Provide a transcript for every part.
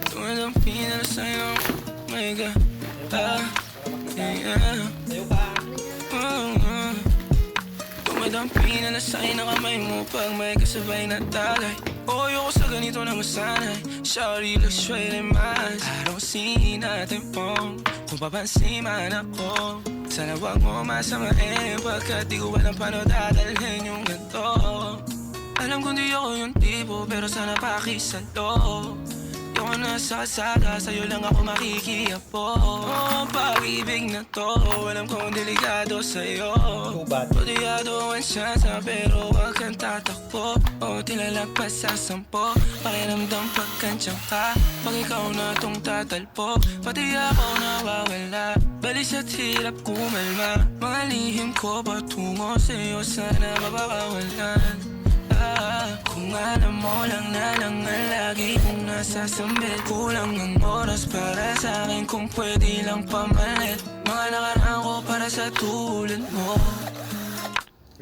Tumadampi na sa'yo, my God. Yeah. Tumadampi na sa'yo na kamay mo pag may kasabay na tagay. Ayoko sa ganito na masanay. Shawty looks straight in my eyes. I don't see nothing wrong kung papansin man ako. Sana wag mo masamain pagkat di ko alam paano dadalhin yung ganito. Alam kong di ako yung tipo pero sana pakisalo. Yung nasa kalsada, sa'yo lang ako makikiapo. Pag-ibig na to, alam kong delikado sa'yo. Kodiyado ang siyansa pero wag kang tatakbo. Tilalagpas sa 10, pakiramdam pagkansyang ka. Pag ikaw na tong tatalpo, pati ako nawawala. Balis at hirap kumalma, mga lihim ko patungo sa'yo sana mapakawalan. Kung alam mo lang na lang ang lagi kong nasasambit. Kulang ng oras para sa akin kung pwede lang pamalit. Mga nakaraan ko para sa tulad mo.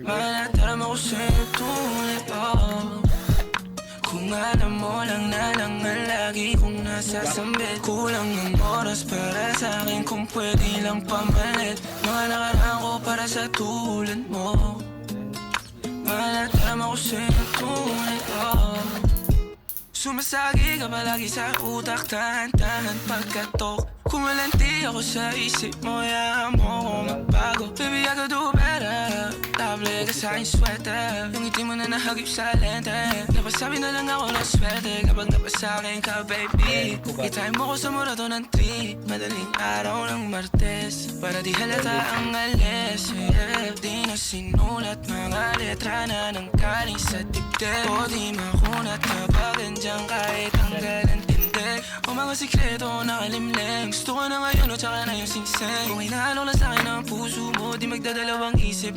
Manatarama ko sa'yo tulad mo. Kung alam mo lang na lang ang lagi kong nasasambit. Kulang ng oras para sa akin kung pwede lang pamalit. Mga nakaraan ko para sa tulad mo. Manatarama ko sa'yo tulad mo. Sumasagi ka palagi sa utak, tahan-tahan pagkatok. Kumalanti ako sa isip mo, hayaan mo ako magbago. Baby, I could do better. Table ka sa aking sweater. Yung ngiti mo na nahagip sa lente. Napasabi na lang ako ng swerte kapag napasakin ka, baby. Itime mo ko sa murato ng 3, madaling araw ng Martes, para di halata ang alis. Di na sinulat mga letra na nanggaling sa dibdib. O di makunat na pagandyan kahit tanggal ang tindig. O mga sikreto nakalimlim. Gusto ko na ngayon o tsaka na yung singsing. Kung inaalok lang sa'kin ang puso mo, di magdadalawang isip.